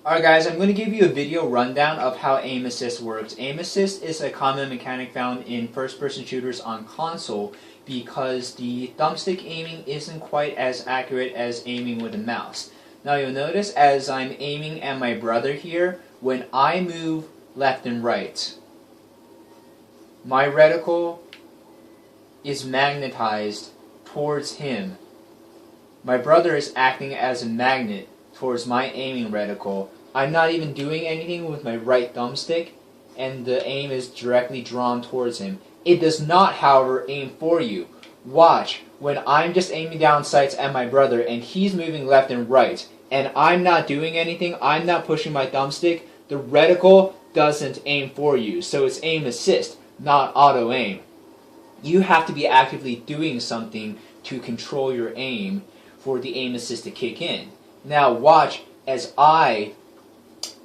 Alright guys, I'm going to give you a video rundown of how aim assist works. Aim assist is a common mechanic found in first-person shooters on console because the thumbstick aiming isn't quite as accurate as aiming with a mouse. Now you'll notice as I'm aiming at my brother here, when I move left and right, my reticle is magnetized towards him. My brother is acting as a magnet towards my aiming reticle. I'm not even doing anything with my right thumbstick, and the aim is directly drawn towards him. It does not, however, aim for you. Watch, when I'm just aiming down sights at my brother and he's moving left and right, and I'm not doing anything, I'm not pushing my thumbstick, the reticle doesn't aim for you. So it's aim assist, not auto aim. You have to be actively doing something to control your aim for the aim assist to kick in. Now watch as I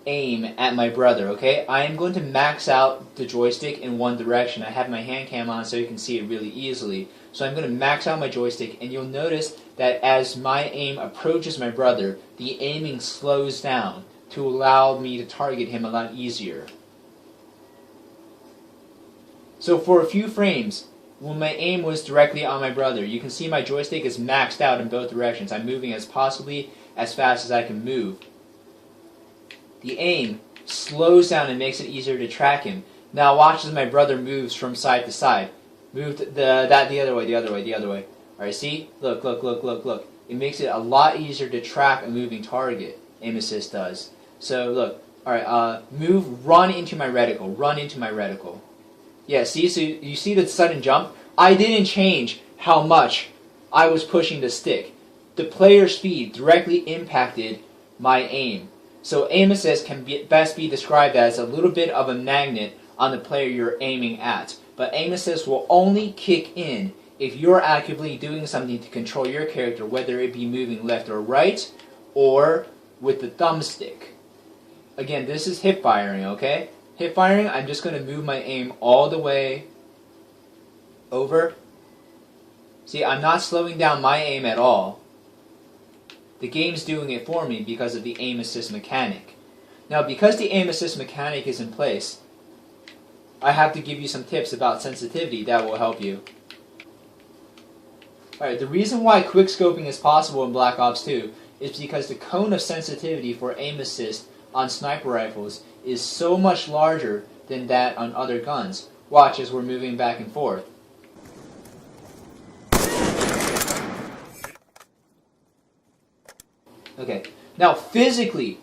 aim at my brother, okay? I am going to max out the joystick in one direction. I have my hand cam on so you can see it really easily. So I'm going to max out my joystick, and you'll notice that as my aim approaches my brother, the aiming slows down to allow me to target him a lot easier. So for a few frames, when my aim was directly on my brother, you can see my joystick is maxed out in both directions. I'm moving as possibly as fast as I can move. The aim slows down and makes it easier to track him. Now watch as my brother moves from side to side. Move the other way. Alright, see? Look. It makes it a lot easier to track a moving target. Aim assist does. So look, alright, run into my reticle. Yeah, see, so you see the sudden jump? I didn't change how much I was pushing the stick. The player's speed directly impacted my aim. So aim assist can best be described as a little bit of a magnet on the player you're aiming at. But aim assist will only kick in if you're actively doing something to control your character, whether it be moving left or right, or with the thumbstick. Again, this is hip firing, okay? Hip firing, I'm just going to move my aim all the way over. See, I'm not slowing down my aim at all. The game's doing it for me because of the aim assist mechanic. Now, because the aim assist mechanic is in place, I have to give you some tips about sensitivity that will help you. Alright, the reason why quickscoping is possible in Black Ops 2 is because the cone of sensitivity for aim assist on sniper rifles is so much larger than that on other guns. Watch as we're moving back and forth. Okay, now physically,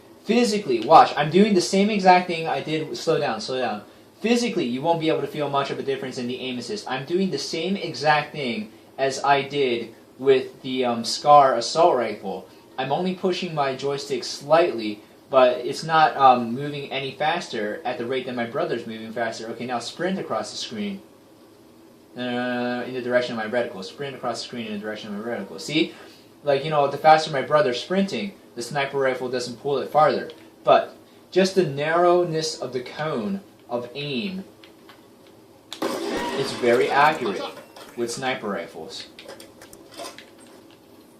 watch, I'm doing the same exact thing I did, slow down. Physically, you won't be able to feel much of a difference in the aim assist. I'm doing the same exact thing as I did with the SCAR assault rifle. I'm only pushing my joystick slightly, but it's not moving any faster at the rate that my brother's moving faster. Okay, now sprint across the screen. In the direction of my reticle. Sprint across the screen in the direction of my reticle. See? Like, you know, the faster my brother's sprinting, the sniper rifle doesn't pull it farther. But just the narrowness of the cone of aim is very accurate with sniper rifles.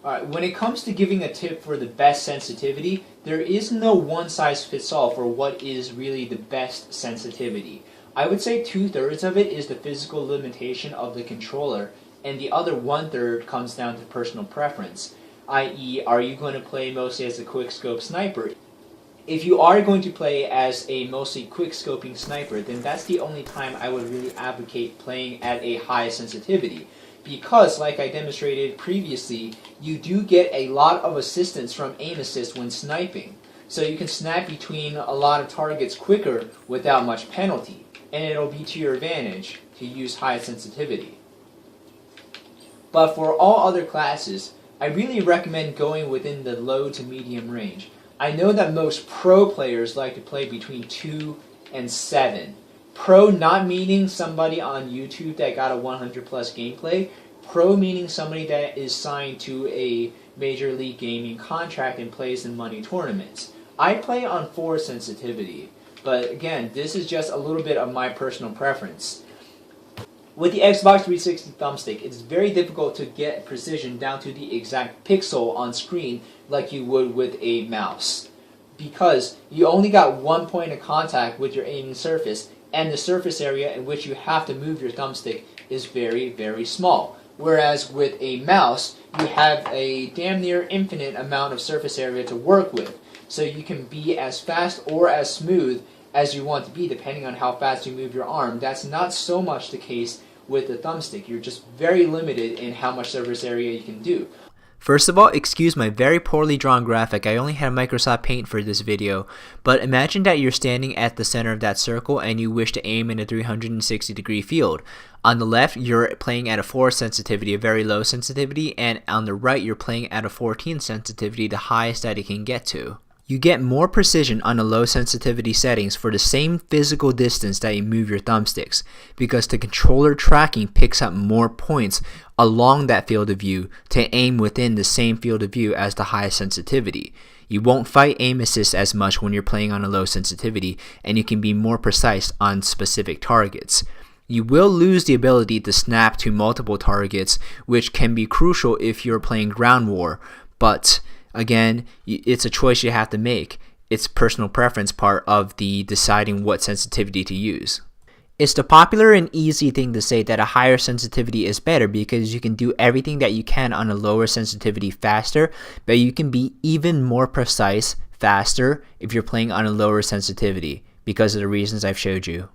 Alright, when it comes to giving a tip for the best sensitivity, there is no one-size-fits-all for what is really the best sensitivity. I would say 2/3 of it is the physical limitation of the controller, and the other 1/3 comes down to personal preference, i.e., are you going to play mostly as a quickscope sniper? If you are going to play as a mostly quickscoping sniper, then that's the only time I would really advocate playing at a high sensitivity. Because, like I demonstrated previously, you do get a lot of assistance from aim assist when sniping. So you can snap between a lot of targets quicker without much penalty. And it'll be to your advantage to use high sensitivity. But for all other classes, I really recommend going within the low to medium range. I know that most pro players like to play between 2 and 7. Pro not meaning somebody on YouTube that got a 100 plus gameplay. Pro meaning somebody that is signed to a Major League Gaming contract and plays in money tournaments. I play on 4 sensitivity, but again, this is just a little bit of my personal preference. With the Xbox 360 thumbstick, it's very difficult to get precision down to the exact pixel on screen like you would with a mouse. because you only got one point of contact with your aiming surface, and the surface area in which you have to move your thumbstick is very, very small. Whereas with a mouse, you have a damn near infinite amount of surface area to work with. So you can be as fast or as smooth as you want to be, depending on how fast you move your arm. That's not so much the case with the thumbstick. You're just very limited in how much surface area you can do. First of all, excuse my very poorly drawn graphic. I only had Microsoft Paint for this video, but imagine that you're standing at the center of that circle and you wish to aim in a 360-degree field. On the left, you're playing at a 4 sensitivity, a very low sensitivity, and on the right, you're playing at a 14 sensitivity, the highest that it can get to. You get more precision on the low sensitivity settings for the same physical distance that you move your thumbsticks, because the controller tracking picks up more points along that field of view to aim within the same field of view as the highest sensitivity. You won't fight aim assist as much when you're playing on a low sensitivity, and you can be more precise on specific targets. You will lose the ability to snap to multiple targets, which can be crucial if you're playing ground war, but again, it's a choice you have to make. It's personal preference part of the deciding what sensitivity to use. It's the popular and easy thing to say that a higher sensitivity is better because you can do everything that you can on a lower sensitivity faster, but you can be even more precise faster if you're playing on a lower sensitivity because of the reasons I've showed you.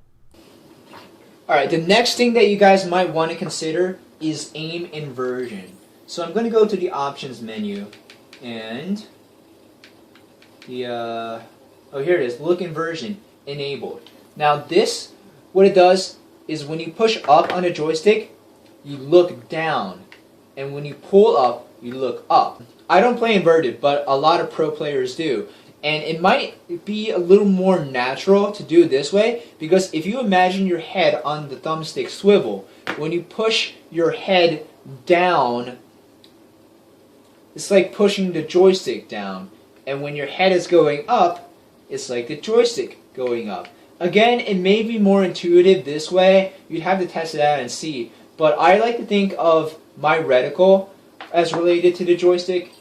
Alright, the next thing that you guys might want to consider is aim inversion. So I'm going to go to the options menu. And the here it is, look inversion enabled. Now this, what it does is when you push up on a joystick, you look down, and when you pull up, you look up. I don't play inverted, but a lot of pro players do, and it might be a little more natural to do it this way, because if you imagine your head on the thumbstick swivel, when you push your head down, it's like pushing the joystick down, and when your head is going up, it's like the joystick going up. Again, it may be more intuitive this way. You'd have to test it out and see, but I like to think of my reticle as related to the joystick,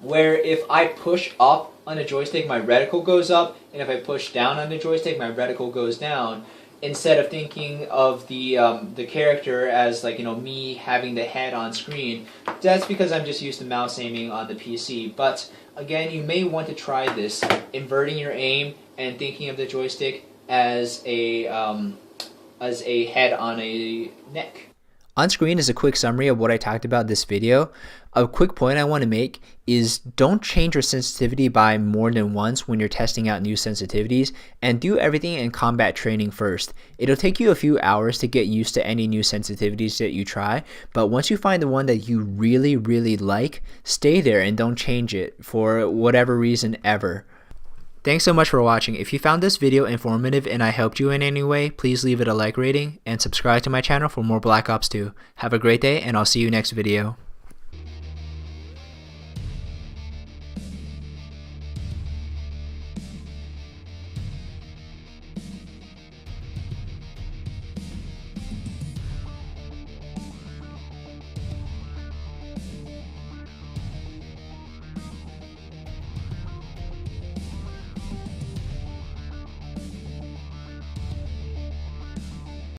where if I push up on a joystick, my reticle goes up, and if I push down on the joystick, my reticle goes down. Instead of thinking of the character as, like, you know, me having the head on screen. That's because I'm just used to mouse aiming on the PC. But again, you may want to try this, inverting your aim and thinking of the joystick as a head on a neck. On screen is a quick summary of what I talked about in this video. A quick point I want to make is don't change your sensitivity by more than once when you're testing out new sensitivities, and do everything in combat training first. It'll take you a few hours to get used to any new sensitivities that you try, but once you find the one that you really, really like, stay there and don't change it for whatever reason ever. Thanks so much for watching. If you found this video informative and I helped you in any way, please leave it a like rating and subscribe to my channel for more Black Ops 2. Have a great day, and I'll see you next video.